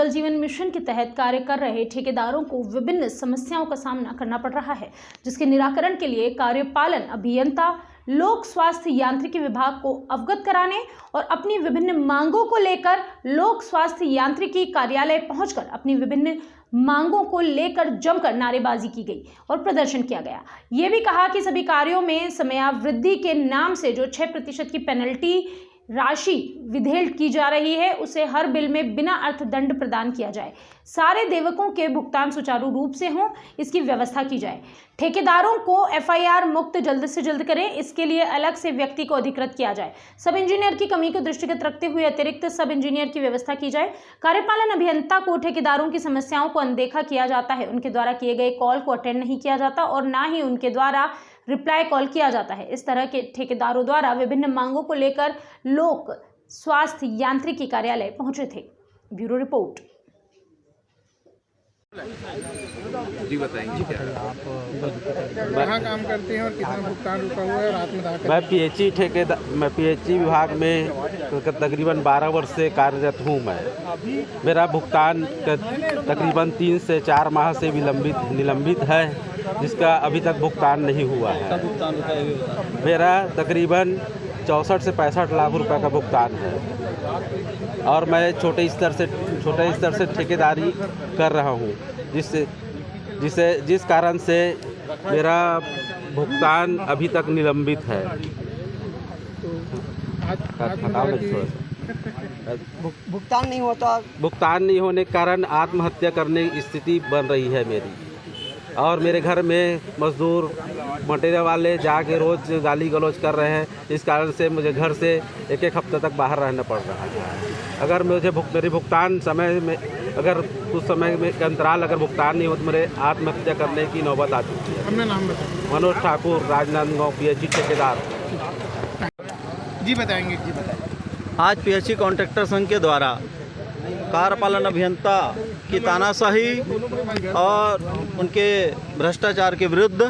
जल जीवन मिशन के तहत कार्य कर रहे ठेकेदारों को विभिन्न समस्याओं का सामना करना पड़ रहा है, जिसके निराकरण के लिए कार्यपालन अभियंता लोक स्वास्थ्य यांत्रिकी विभाग को अवगत कराने और अपनी विभिन्न मांगों को लेकर लोक स्वास्थ्य यांत्रिकी कार्यालय पहुंचकर अपनी विभिन्न मांगों को लेकर जमकर नारेबाजी की गई और प्रदर्शन किया गया। ये भी कहा कि सभी कार्यों में समयावृद्धि के नाम से जो 6% की पेनल्टी राशि विधेयक की जा रही है, उसे हर बिल में बिना अर्थदंड प्रदान किया जाए। सारे देवकों के भुगतान सुचारू रूप से हों, इसकी व्यवस्था की जाए। ठेकेदारों को FIR मुक्त जल्द से जल्द करें, इसके लिए अलग से व्यक्ति को अधिकृत किया जाए। सब इंजीनियर की कमी को दृष्टिगत रखते हुए अतिरिक्त सब इंजीनियर की व्यवस्था की जाए। कार्यपालन अभियंता को ठेकेदारों की समस्याओं को अनदेखा किया जाता है, उनके द्वारा किए गए कॉल को अटेंड नहीं किया जाता और ना ही उनके द्वारा रिप्लाई कॉल किया जाता है। इस तरह के ठेकेदारों द्वारा विभिन्न मांगों को लेकर लोक स्वास्थ्य यांत्रिकी कार्यालय पहुंचे थे। Bureau report. जी बताएंगे क्या आप कहाँ काम करते हैं और कितना भुगतान रुका हुआ है? रात में मैं PHE ठेकेदार, मैं PHE विभाग में तकरीबन 12 वर्ष से कार्यरत हूँ। मेरा भुगतान तकरीबन 3 से 4 माह से निलंबित है, जिसका अभी तक भुगतान नहीं हुआ है। मेरा तकरीबन 64 से 65 लाख रुपए का भुगतान है और मैं छोटे स्तर से ठेकेदारी कर रहा हूँ, जिस कारण से मेरा भुगतान अभी तक निलंबित है। भुगतान नहीं होने के कारण आत्महत्या करने की स्थिति बन रही है मेरी, और मेरे घर में मजदूर मटेरियल वाले जाके रोज़ गाली गलौज कर रहे हैं। इस कारण से मुझे घर से एक हफ्ते तक बाहर रहना पड़ रहा है। अगर मुझे मेरी भुगतान समय में अगर कुछ समय में के अंतराल अगर भुगतान नहीं हो तो मेरे आत्महत्या करने की नौबत आ चुकी है। अपना नाम बताएं। मनोज ठाकुर, राजनांदगांव, PHE ठेकेदार। जी बताएंगे। आज PHE कॉन्ट्रैक्टर संघ के द्वारा कार्यपालन अभियंता की तानाशाही और उनके भ्रष्टाचार के विरुद्ध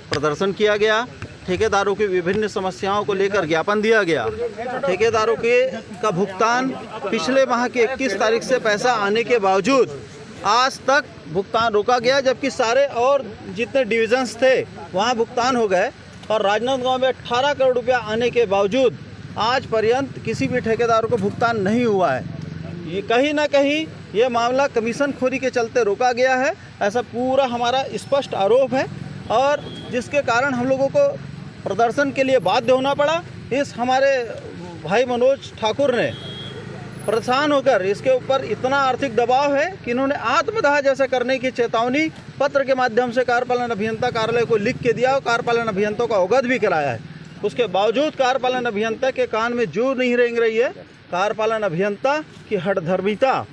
प्रदर्शन किया गया। ठेकेदारों की विभिन्न समस्याओं को लेकर ज्ञापन दिया गया। ठेकेदारों का भुगतान पिछले माह की 21 तारीख से पैसा आने के बावजूद आज तक भुगतान रोका गया, जबकि सारे और जितने डिविजन्स थे वहां भुगतान हो गए और राजनांदगांव में 18 करोड़ रुपया आने के बावजूद आज पर्यंत किसी भी ठेकेदारों को भुगतान नहीं हुआ है। ये कहीं ना कहीं ये मामला कमीशन खोरी के चलते रोका गया है, ऐसा पूरा हमारा स्पष्ट आरोप है और जिसके कारण हम लोगों को प्रदर्शन के लिए बाध्य होना पड़ा। इस हमारे भाई मनोज ठाकुर ने परेशान होकर इसके ऊपर इतना आर्थिक दबाव है कि इन्होंने आत्मदाह जैसा करने की चेतावनी पत्र के माध्यम से कार्यपालन अभियंता कार्यालय को लिख के दिया और कार्यपालन अभियंता को अवगत भी कराया है। उसके बावजूद कार्यपालन अभियंता के कान में जू नहीं रेंग रही है। कार्यपालन अभियंता की हठधर्मिता,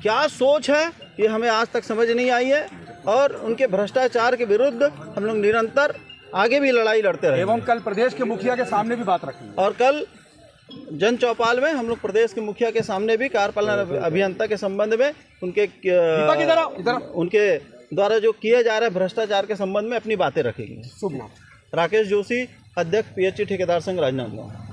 क्या सोच है, ये हमें आज तक समझ नहीं आई है और उनके भ्रष्टाचार के विरुद्ध हम लोग निरंतर आगे भी लड़ाई लड़ते रहे एवं कल प्रदेश के मुखिया के सामने भी बात रखी और कल जन चौपाल में हम लोग प्रदेश के मुखिया के सामने भी कार्यपालन अभियंता के संबंध में उनके द्वारा जो किए जा रहे भ्रष्टाचार के संबंध में अपनी बातें रखेंगे। शुभ नाम राकेश जोशी, अध्यक्ष PHE ठेकेदार संघ राजनांदगांव।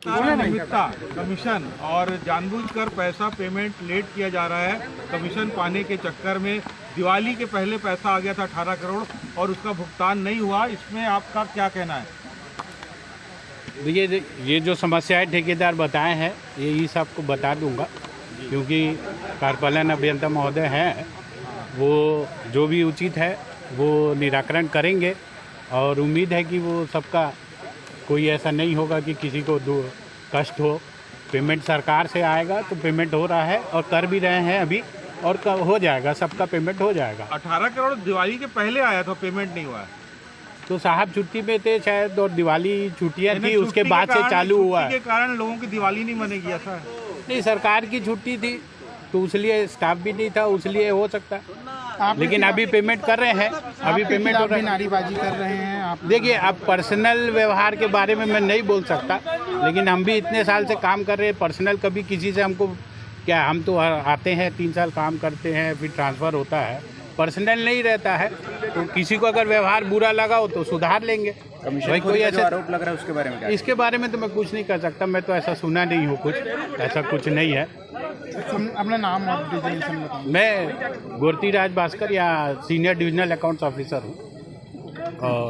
अनियमितता कमीशन और जानबूझकर पैसा पेमेंट लेट किया जा रहा है। कमीशन पाने के चक्कर में दिवाली के पहले पैसा आ गया था 18 करोड़ और उसका भुगतान नहीं हुआ। इसमें आपका क्या कहना है? देखिए, ये जो समस्याएं ठेकेदार बताए हैं ये सबको बता दूंगा, क्योंकि कार्यपालन अभियंता महोदय हैं, वो जो भी उचित है वो निराकरण करेंगे और उम्मीद है कि वो सबका कोई ऐसा नहीं होगा कि किसी को कष्ट हो। पेमेंट सरकार से आएगा तो पेमेंट हो रहा है और कर भी रहे हैं अभी और हो जाएगा, सबका पेमेंट हो जाएगा। 18 करोड़ दिवाली के पहले आया था, पेमेंट नहीं हुआ है। तो साहब छुट्टी पे थे शायद और दिवाली छुट्टियाँ थी, उसके बाद से चालू हुआ है। के कारण लोगों की दिवाली नहीं मनेगी ऐसा है? नहीं, सरकार की छुट्टी थी तो इसलिए स्टाफ भी नहीं था, उसलिए हो सकता है। लेकिन अभी पेमेंट कर रहे हैं, अभी पेमेंट हो रहा है। नारेबाजी कर रहे हैं आप। देखिए, अब पर्सनल व्यवहार के बारे में मैं नहीं बोल सकता, लेकिन हम भी इतने साल से काम कर रहे हैं। पर्सनल कभी किसी से हमको क्या, हम तो आते हैं 3 साल काम करते हैं फिर ट्रांसफ़र होता है, पर्सनल नहीं रहता है। तो किसी को अगर व्यवहार बुरा लगा हो तो सुधार लेंगे। भाई कोई ऐसा आरोप लग रहा है उसके बारे में क्या? इसके बारे में तो मैं कुछ नहीं कर सकता, मैं तो ऐसा सुना नहीं हूँ, कुछ ऐसा कुछ नहीं है। अपना नाम और डिजिग्नेशन बताएं। मैं गुरती राज भास्कर या सीनियर डिविजनल अकाउंट्स ऑफिसर हूँ और